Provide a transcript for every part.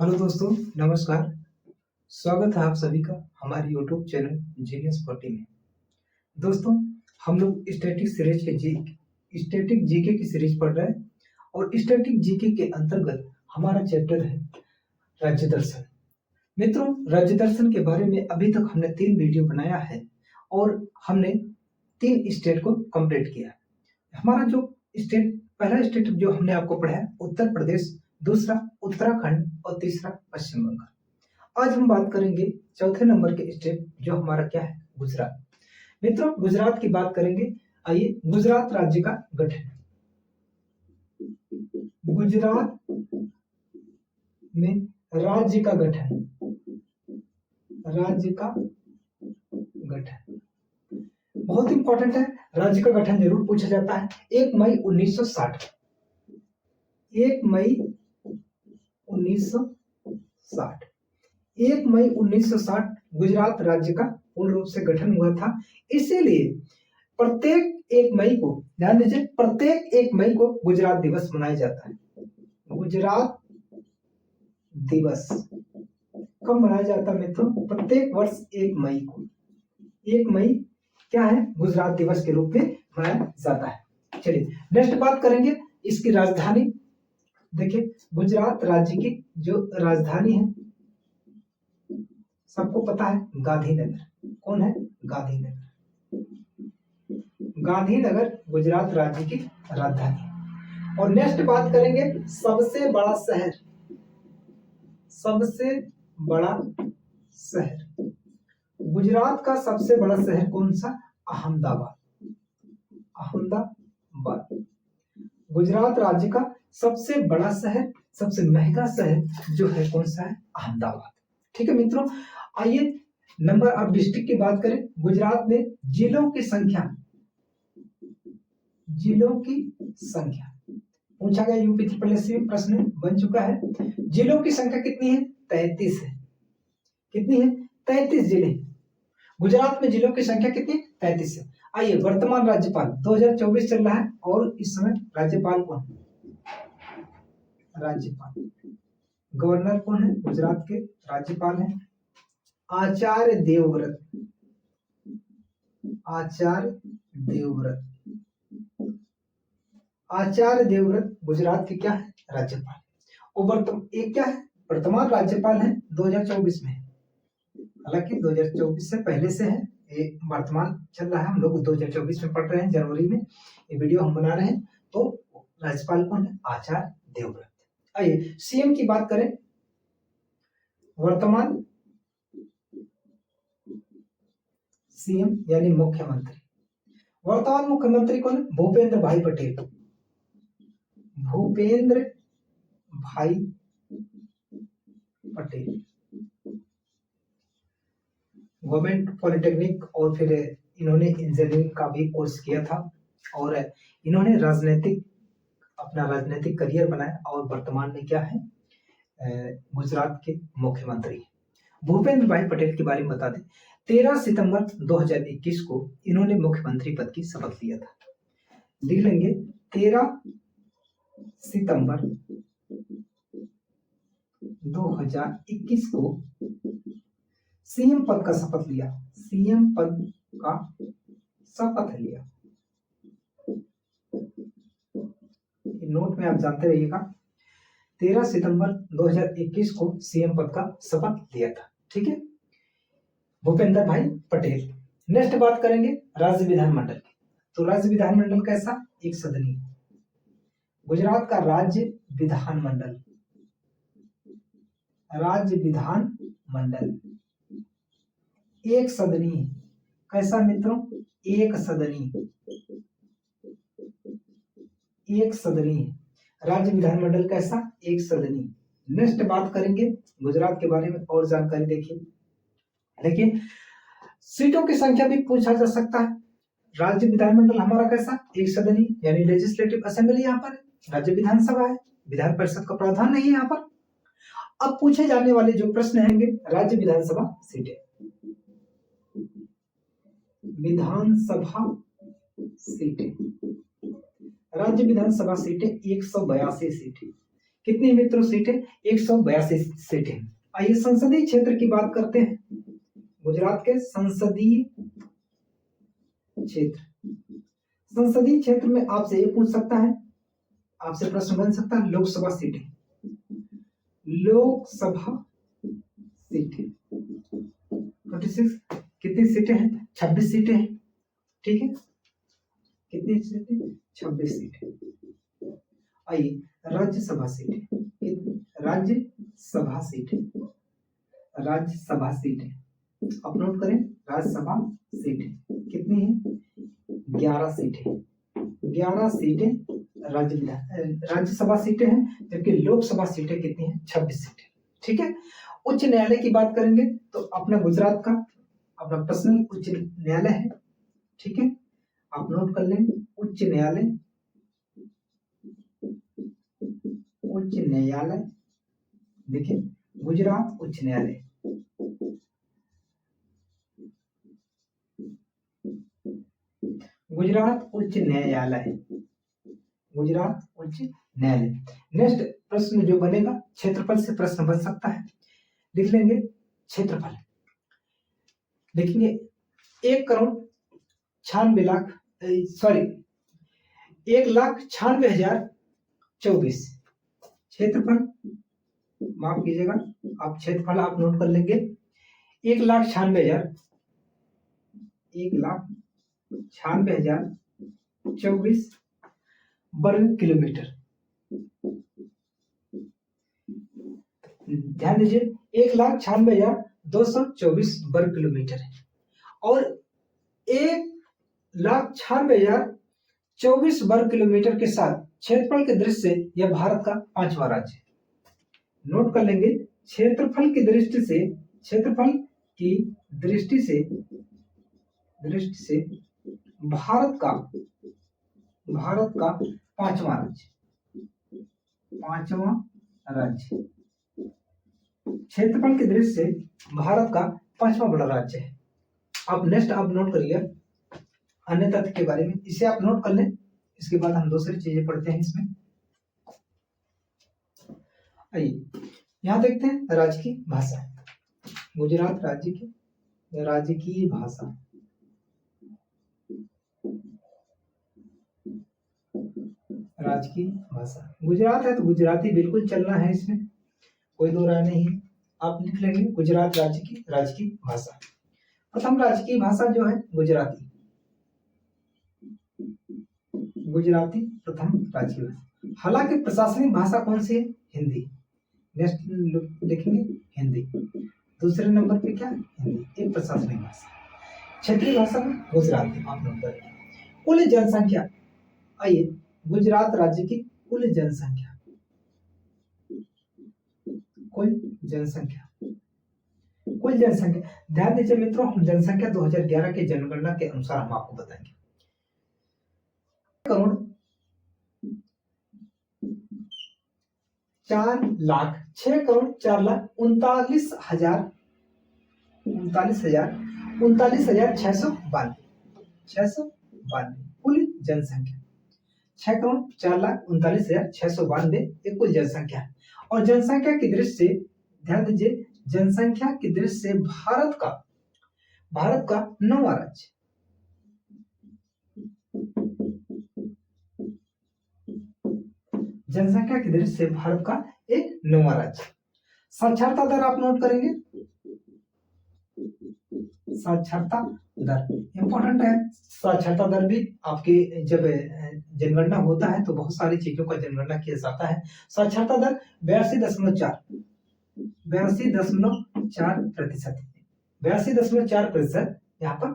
Hello दोस्तों, नमस्कार। स्वागत है आप सभी का हमारे यूट्यूब चैनल जीनियस 40 में। दोस्तों, हम लोग स्टैटिक जीके की सीरीज पढ़ रहे हैं और स्टैटिक जीके के अंतर्गत हमारा चैप्टर है राज्य दर्शन। मित्रों, राज्य दर्शन के बारे में अभी तक हमने 3 वीडियो बनाया है और हमने 3 स्टेट को कंप्लीट किया। हमारा जो पहला स्टेट जो हमने आपको पढ़ाया उत्तर प्रदेश, दूसरा उत्तराखंड और तीसरा पश्चिम बंगाल। आज हम बात करेंगे चौथे नंबर के स्टेट जो हमारा क्या है, गुजरात। मित्रों, गुजरात की बात करेंगे। आइए, गुजरात राज्य का गठन। गुजरात में राज्य का गठन, राज्य का गठन बहुत इंपॉर्टेंट है। राज्य का गठन जरूर पूछा जाता है। 1 मई 1960, 1 मई 1960, 1 मई 1960 गुजरात राज्य का पूर्ण रूप से गठन हुआ था। इसीलिए प्रत्येक 1 मई को, ध्यान दीजिए, प्रत्येक 1 मई को गुजरात दिवस मनाया जाता है। गुजरात दिवस कब मनाया जाता है मित्रों? प्रत्येक वर्ष 1 मई को। 1 मई क्या है? गुजरात दिवस के रूप में मनाया जाता है। चलिए नेक्स्ट बात करेंगे इसकी राजधानी। देखिए, गुजरात राज्य की जो राजधानी है सबको पता है, गांधीनगर। कौन है? गांधीनगर। गांधीनगर गुजरात राज्य की राजधानी। और नेक्स्ट बात करेंगे सबसे बड़ा शहर। सबसे बड़ा शहर, गुजरात का सबसे बड़ा शहर कौन सा? अहमदाबाद। अहमदाबाद गुजरात राज्य का सबसे बड़ा शहर, सबसे महंगा शहर जो है कौन सा है? अहमदाबाद। ठीक है मित्रों, आइए नंबर ऑफ डिस्ट्रिक्ट की बात करें। गुजरात में जिलों की संख्या, जिलों की संख्या पूछा गया। यूपी ट्रिपल में प्रश्न बन चुका है। जिलों की संख्या कितनी है? 33 है। कितनी है? 33 जिले। गुजरात में जिलों की संख्या कितनी? 33 है। आइए, वर्तमान राज्यपाल 2024 चल रहा है और इस समय राज्यपाल कौन है? राज्यपाल, गवर्नर कौन है? गुजरात के राज्यपाल हैं आचार्य देवव्रत। आचार्य देवव्रत, आचार्य देवव्रत गुजरात के क्या है? राज्यपाल। और एक क्या है? वर्तमान राज्यपाल है 2024 में। हालांकि 2024 से पहले से है, ये वर्तमान चल रहा है। हम लोग 2024 में पढ़ रहे हैं, जनवरी में ये वीडियो हम बना रहे हैं। तो राज्यपाल कौन है? आचार्य देवव्रत। आइए सीएम की बात करें। वर्तमान सीएम यानी मुख्यमंत्री, वर्तमान मुख्यमंत्री कौन है? भूपेंद्र भाई पटेल। भूपेंद्र भाई पटेल। गवर्नमेंट पॉलिटेक्निक और फिर इन्होंने इंजीनियरिंग का भी कोर्स किया था और इन्होंने अपना राजनीतिक करियर बनाया और वर्तमान में क्या है? गुजरात के मुख्यमंत्री। भूपेंद्र भाई पटेल के बारे में बता दें, 13 सितंबर 2021 को इन्होंने मुख्यमंत्री पद की शपथ लिया था। लिख लेंगे, 13 सितंबर 2021 को सीएम पद का शपथ लिया। सीएम पद का शपथ लिया। नोट में आप जानते रहिएगा, 13 सितंबर 2021 को सीएम पद का शपथ लिया था। ठीक है, भूपेंद्र भाई पटेल। नेक्स्ट बात करेंगे राज्य विधानमंडल की। तो राज्य विधानमंडल कैसा? एक सदनी। गुजरात का राज्य विधानमंडल, राज्य विधानमंडल एक सदनी। कैसा मित्रों? एक सदनी, एक सदनी। राज्य विधानमंडल कैसा? एक सदनी। नेक्स्ट बात करेंगे गुजरात के बारे में और जानकारी। देखिए सीटों की संख्या भी पूछा जा सकता है। राज्य विधानमंडल हमारा कैसा? एक सदनी यानी लेजिस्लेटिव असेंबली यहाँ पर है। राज्य विधानसभा है, विधान परिषद का प्रावधान नहीं है यहाँ पर। अब पूछे जाने वाले जो प्रश्न होंगे, राज्य विधानसभा सीटें, विधानसभा सीटें, राज्य विधानसभा सीटें 182 सीटें। कितनी मित्रों सीटें? 182 सीटें। आइए संसदीय क्षेत्र की बात करते हैं। गुजरात के संसदीय क्षेत्र, संसदीय क्षेत्र में आपसे ये पूछ सकता है, आपसे प्रश्न बन सकता है, लोकसभा सीटें, लोकसभा सीटें 26 कितनी सीटें हैं? 26 सीटें हैं। ठीक है, कितनी सीटें? 26 सीटें। आइए राज्यसभा सीटें, राज्यसभा सीटें, राज्यसभा सीटें आप नोट करें। राज्यसभा सीटें कितनी है? 11 सीटें, 11 सीटें राज्यसभा सीटें हैं, जबकि लोकसभा सीटें कितनी हैं? 26 सीटें। ठीक है, उच्च न्यायालय की बात करेंगे तो अपना गुजरात का अपना पर्सनल उच्च न्यायालय है। ठीक है, आप नोट कर लें, उच्च न्यायालय, उच्च न्यायालय। देखिए गुजरात उच्च न्यायालय, गुजरात उच्च न्यायालय, गुजरात उच्च न्यायालय। नेक्स्ट प्रश्न जो बनेगा, क्षेत्रफल से प्रश्न बन सकता है। लिख लेंगे क्षेत्रफल, देखेंगे 1,96,00,000 सॉरी 1,96,024 क्षेत्रफल, माफ कीजिएगा, आप क्षेत्रफल आप नोट कर लेंगे 1,96,024 वर्ग किलोमीटर। ध्यान दीजिए 1,96,224 वर्ग किलोमीटर है, और 1,96,024 वर्ग किलोमीटर के साथ क्षेत्रफल के दृष्टि से यह भारत का 5वां राज्य है। नोट कर लेंगे, क्षेत्रफल की दृष्टि से, क्षेत्रफल की दृष्टि से भारत का 5वां राज्य, 5वां राज्य, क्षेत्रफल की दृष्टि से भारत का 5वां बड़ा राज्य है। अब नेक्स्ट आप नोट करिए अन्य तथ्य के बारे में, इसे आप नोट कर लें, इसके बाद हम दूसरी चीजें पढ़ते हैं इसमें। आइए यहां देखते हैं राज्य की भाषा, गुजरात राज्य की राजकीय भाषा, राजकीय भाषा गुजरात है तो गुजराती बिल्कुल चलना है, इसमें कोई दो राय नहीं है। आप लिख लेंगे गुजरात राज्य की राजकीय भाषा। प्रथम राजकीय भाषा जो है गुजराती, गुजराती प्रथम राजकीय भाषा। हालांकि प्रशासनिक भाषा कौन सी है? हिंदी। नेक्स्ट लिखेंगे हिंदी, दूसरे नंबर पे क्या? हिंदी, एक प्रशासनिक भाषा। क्षेत्रीय भाषा में गुजराती आप नोट करेंगे। कुल जनसंख्या, आइए गुजरात राज्य की कुल जनसंख्या, कुल जनसंख्या, कुल जनसंख्या ध्यान दीजिए मित्रों, हम जनसंख्या 2011 के जनगणना के अनुसार हम आपको बताएंगे। 6,04,39,692 कुल जनसंख्या, 6,04,39,692 एक कुल जनसंख्या है। और जनसंख्या की दृष्टि से ध्यान दीजिए, जनसंख्या की दृष्टि से भारत का 9वां राज्य, जनसंख्या की दृष्टि से भारत का एक 9वां राज्य। साक्षरता दर आप नोट करेंगे, साक्षरता दर इंपॉर्टेंट है। साक्षरता दर भी आपके जब जनगणना होता है तो बहुत सारी चीजों का जनगणना किया जाता है। साक्षरता दर 82.4% 82.4% यहाँ पर।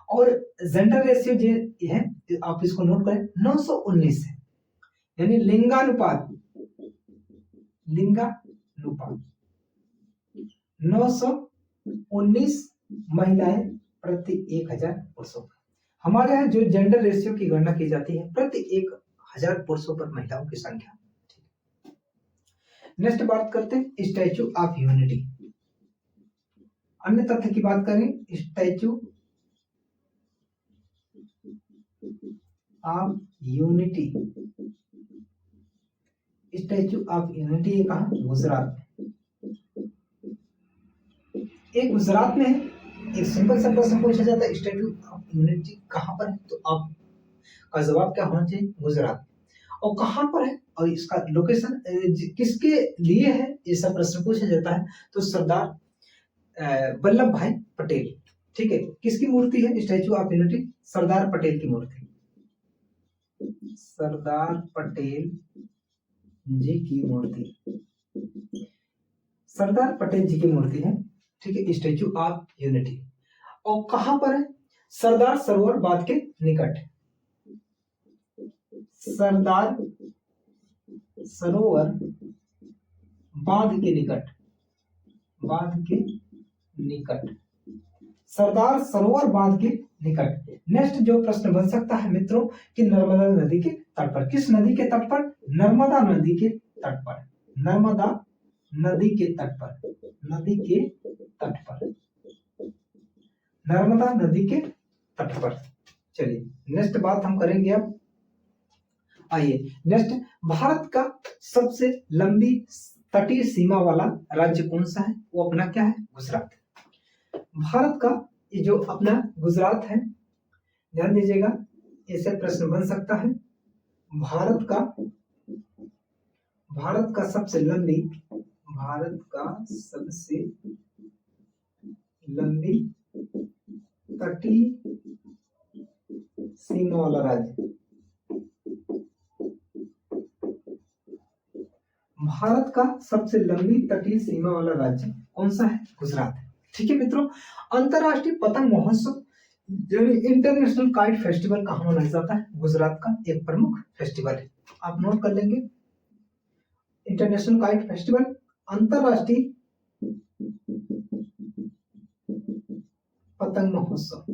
और जेंडर रेशियो जो है आप इसको नोट करें 919 है, यानी लिंगानुपात 919 महिलाएं प्रति 1,000 पुरुषों पर। हमारे यहाँ जो जेंडर रेशियो की गणना की जाती है प्रति 1,000 पुरुषों पर महिलाओं की संख्या। नेक्स्ट बात करते हैं स्टैच्यू ऑफ यूनिटी। अन्य तथ्य की बात करें, statue of unity statue of unity ये कहाँ? गुजरात में। एक गुजरात में है। एक सिंपल सा प्रश्न पूछा जाता है स्टैच्यू ऑफ यूनिटी कहाँ पर है, तो आपका जवाब क्या होना चाहिए? गुजरात। और कहाँ पर है और इसका लोकेशन किसके लिए है, ऐसा प्रश्न पूछा जाता है तो सरदार वल्लभ भाई पटेल। ठीक है, किसकी मूर्ति है statue of unity? Sardar Patel की मूर्ति। सरदार पटेल जी की मूर्ति, सरदार पटेल जी की मूर्ति है। ठीक है, स्टैच्यू ऑफ यूनिटी। और कहां पर है? सरदार सरोवर बांध के निकट। सरदार सरोवर बांध के निकट, बांध के निकट, सरदार सरोवर बांध के निकट। नेक्स्ट जो प्रश्न बन सकता है मित्रों कि नर्मदा नदी के तट पर, किस नदी के तट पर? नर्मदा नदी के तट पर, नर्मदा नदी के तट पर, नदी के तट पर, नर्मदा नदी के तट पर। चलिए नेक्स्ट बात हम करेंगे अब। आइए नेक्स्ट, भारत का सबसे लंबी तटीय सीमा वाला राज्य कौन सा है? वो अपना क्या है? गुजरात। भारत का ये जो अपना गुजरात है, ध्यान दीजिएगा, ऐसे प्रश्न बन सकता है। भारत का सबसे लंबी, भारत का सबसे लंबी तटीय सीमा वाला राज्य, भारत का सबसे लंबी तटीय सीमा वाला राज्य कौन सा है? गुजरात है। ठीक है मित्रों, अंतरराष्ट्रीय पतंग महोत्सव इंटरनेशनल काइट फेस्टिवल कहाँ मनाया जाता है? गुजरात का एक प्रमुख फेस्टिवल है, आप नोट कर लेंगे। इंटरनेशनल काइट फेस्टिवल, अंतरराष्ट्रीय पतंग महोत्सव,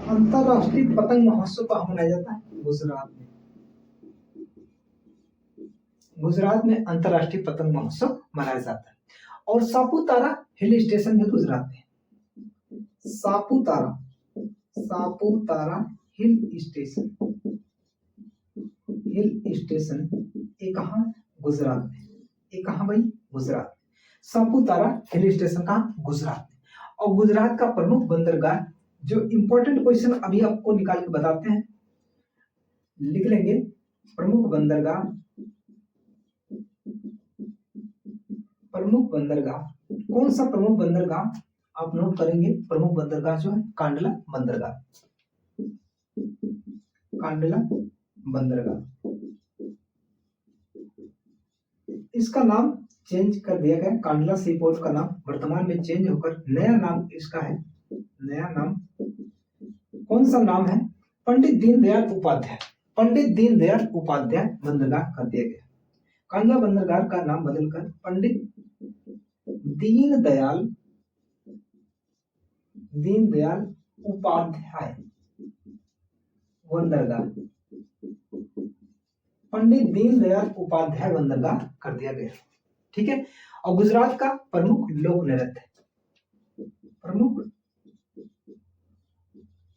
अंतरराष्ट्रीय पतंग महोत्सव कहाँ मनाया जाता है? गुजरात में। गुजरात में अंतरराष्ट्रीय पतंग महोत्सव मनाया जाता है। और सापुतारा हिल स्टेशन भी गुजरात में। Saputara, Saputara hill station, hill station ये कहाँ? गुजरात में। ये कहाँ भाई? गुजरात। सापुतारा हिल स्टेशन कहाँ? गुजरात में। और गुजरात का प्रमुख बंदरगाह, जो इंपॉर्टेंट क्वेश्चन अभी आपको निकाल के बताते हैं, लिख लेंगे। प्रमुख बंदरगाह, प्रमुख बंदरगाह कौन सा? प्रमुख बंदरगाह आप नोट करेंगे। प्रमुख बंदरगाह जो है कांडला बंदरगाह, कांडला बंदरगाह। इसका नाम चेंज कर दिया गया, कांडला सी पोर्ट का नाम वर्तमान में चेंज होकर नया नाम इसका है, नया नाम कौन सा नाम है? पंडित दीनदयाल उपाध्याय, पंडित दीनदयाल उपाध्याय बंदरगाह कर दिया गया। कांडला बंदरगाह का नाम बदलकर पंडित दीनदयाल, दीनदयाल उपाध्याय बंदरगाह, पंडित दीनदयाल उपाध्याय बंदरगाह कर दिया गया। ठीक है, और गुजरात का प्रमुख लोक नृत्य, प्रमुख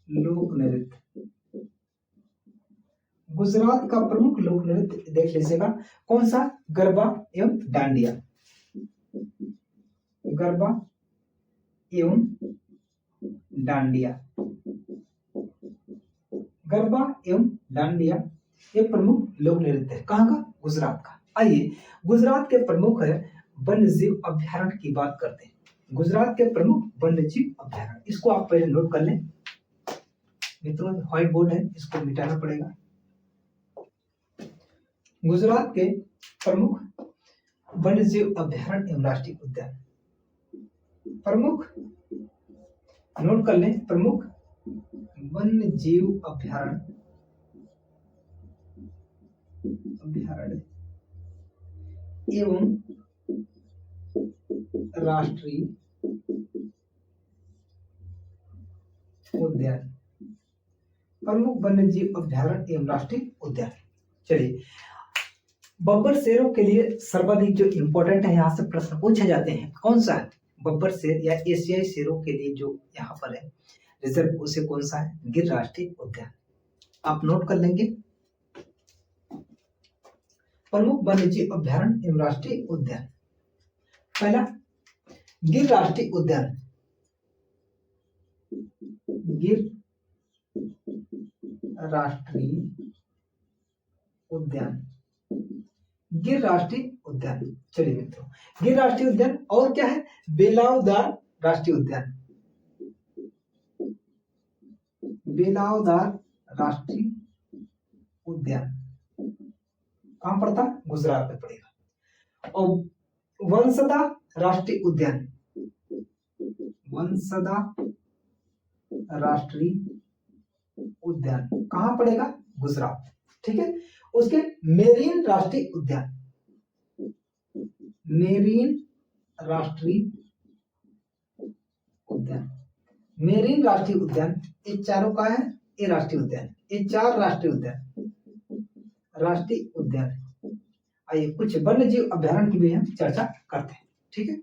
लोक नृत्य, गुजरात का प्रमुख लोक नृत्य देख लीजिएगा कौन सा? गरबा एवं डांडिया, गरबा एवं डांडिया, गरबा एवं डांडिया ये प्रमुख लोक नृत्य है। कहाँ का? गुजरात का। आइए गुजरात के प्रमुख वन्य जीव अभ्यारण्य की बात करते हैं। गुजरात के प्रमुख वन्य जीव अभ्यारण्य, इसको आप पहले नोट कर लें मित्रों, व्हाइट बोर्ड है, इसको मिटाना पड़ेगा। गुजरात के प्रमुख वन्य जीव अभ्यारण्य एवं राष्ट्रीय उद्यान, प्रमुख नोट कर लें, प्रमुख वन्य जीव अभ्यारण्य, अभ्यारण्य एवं राष्ट्रीय उद्यान, प्रमुख वन्य जीव अभ्यारण्य एवं राष्ट्रीय उद्यान। चलिए, बब्बर शेरों के लिए सर्वाधिक जो इंपॉर्टेंट है, यहाँ से प्रश्न पूछे जाते हैं, कौन सा है? बब्बर शेर या एशियाई शेरों के लिए जो यहाँ पर है रिजर्व, उसे कौन सा है? गिर राष्ट्रीय उद्यान। आप नोट कर लेंगे। प्रमुख वन्यजीव अभ्यारण्य एवं राष्ट्रीय उद्यान। पहला गिर राष्ट्रीय उद्यान। गिर राष्ट्रीय उद्यान। गिर राष्ट्रीय उद्यान। चलिए मित्रों, गिर राष्ट्रीय उद्यान और क्या है, बेलावदार राष्ट्रीय उद्यान। बेलावदार राष्ट्रीय उद्यान कहां पड़ता है, गुजरात में पड़ेगा। और वंसदा राष्ट्रीय उद्यान। वंसदा राष्ट्रीय उद्यान कहां पड़ेगा, गुजरात। ठीक है। उसके मेरीन राष्ट्रीय उद्यान। मेरीन राष्ट्रीय उद्यान। मेरीन राष्ट्रीय उद्यान, ये चारों का है, ये राष्ट्रीय उद्यान, ये चार राष्ट्रीय उद्यान। राष्ट्रीय उद्यान। आइए कुछ वन्य जीव अभ्यारण्य की भी हम चर्चा करते हैं। ठीक है।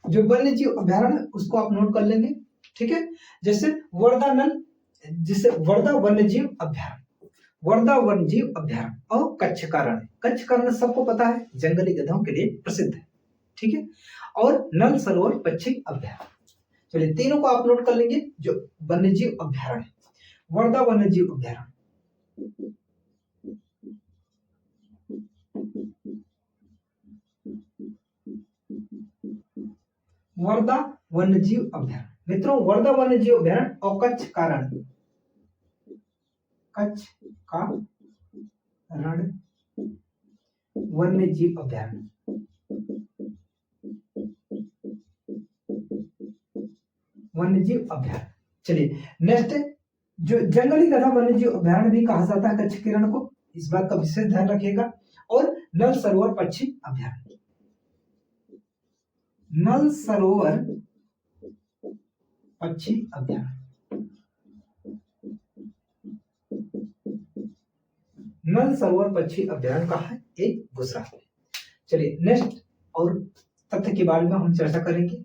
जो वन्य जीव अभ्यारण्य उसको आप नोट कर लेंगे। ठीक है। जैसे वर्धा नल, जिसे वर्धा वन्य जीव अभ्यारण्य, वर्धा वन्य जीव अभ्यारण्य और कच्छ का रण। कच्छ का रण सबको पता है, जंगली गधों के लिए प्रसिद्ध है। ठीक है। और नल सरोवर पक्षी अभ्यारण्य। चलिए तीनों को आप नोट कर लेंगे। जो वन्य जीव अभ्यारण्य, वर्धा वन्य जीव अभ्यारण्य, वर्धा वन्य जीव अभ्यारण्य। मित्रों वर्धा वन्य जीव अभ्यारण्य और कच्छ का रण, कच्छ का रण वन्य जीव अभ्यारण्य। वन्य जीव अभ्यारण्य। चलिए नेक्स्ट, जो जंगली गधा वन्य जीव अभ्यारण्य भी कहा जाता है कच्छ के रण को, इस बात का विशेष ध्यान रखिएगा। और नल सरोवर पक्षी अभ्यारण्य। नल सरोवर पक्षी अभ्यारण्य। नल सरोवर पक्षी अभ्यारण्य कहाँ है, एक गुजरात में। चलिए नेक्स्ट और तथ्य के बारे में हम चर्चा करेंगे,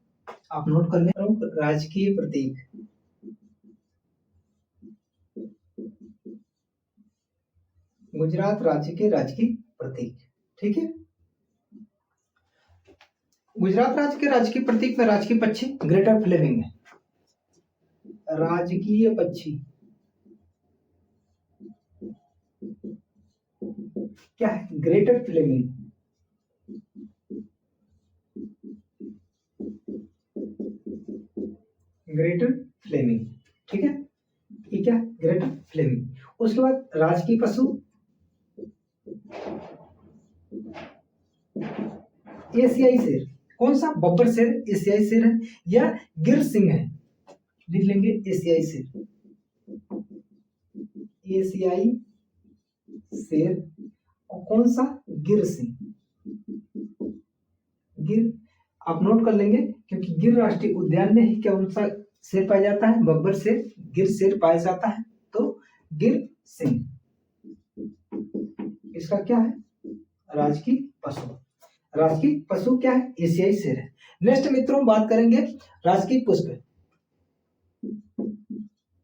आप नोट कर लें। राजकीय प्रतीक। गुजरात राज्य के राजकीय प्रतीक। ठीक है। गुजरात राज्य के राजकीय प्रतीक में राजकीय पक्षी ग्रेटर फ्लेमिंग है। राजकीय पक्षी क्या है, ग्रेटर फ्लेमिंग। Greater Fleming. ठीक है। ये क्या, ग्रेटर फ्लेमिंग। उसके बाद राजकीय पशु एशियाई शेर। कौन सा, बब्बर शेर एशियाई शेर है, या गिर सिंह है, लिख लेंगे एशियाई शेर। एशियाई शेर। और कौन सा, गिर सिंह। गिर आप नोट कर लेंगे, क्योंकि गिर राष्ट्रीय उद्यान में ही क्या कौन सा शेर पाया जाता है, बब्बर शेर, गिर शेर पाया जाता है, तो गिर सिंह इसका क्या है, राजकीय पशु। राजकीय पशु क्या है, एशियाई शेर है। नेक्स्ट मित्रों बात करेंगे राजकीय पुष्प।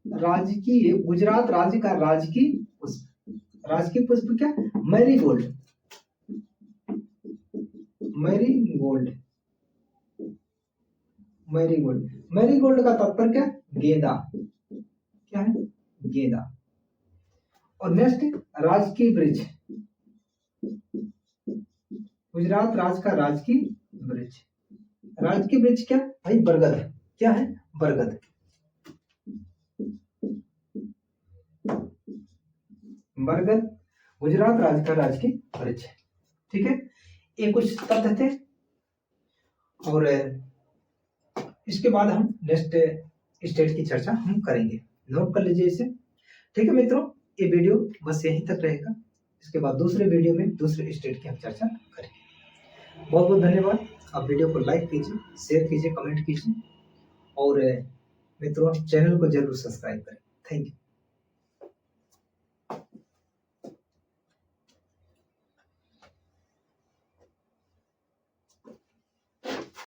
राजकीय, गुजरात राज्य का राजकीय पुष्प। राजकीय पुष्प क्या, मैरीगोल्ड। मैरीगोल्ड। मैरीगोल्ड। मैरीगोल्ड का तात्पर्य क्या, गेंदा। क्या है, गेंदा। और नेक्स्ट राजकीय वृक्ष। गुजरात राज्य का राजकीय वृक्ष। राजकीय वृक्ष क्या भाई, बरगद। क्या है, बरगद। बरगद गुजरात राज्य का राजकीय वृक्ष। ठीक है। ये कुछ तथ्य थे। और इसके बाद हम नेक्स्ट स्टेट की चर्चा हम करेंगे, नोट कर लीजिए इसे। ठीक है मित्रों, ये वीडियो बस यहीं तक रहेगा। इसके बाद दूसरे वीडियो में दूसरे स्टेट की हम चर्चा करेंगे। बहुत बहुत धन्यवाद। आप वीडियो को लाइक कीजिए, शेयर कीजिए, कमेंट कीजिए और मित्रों चैनल को जरूर सब्सक्राइब करें। Thank you.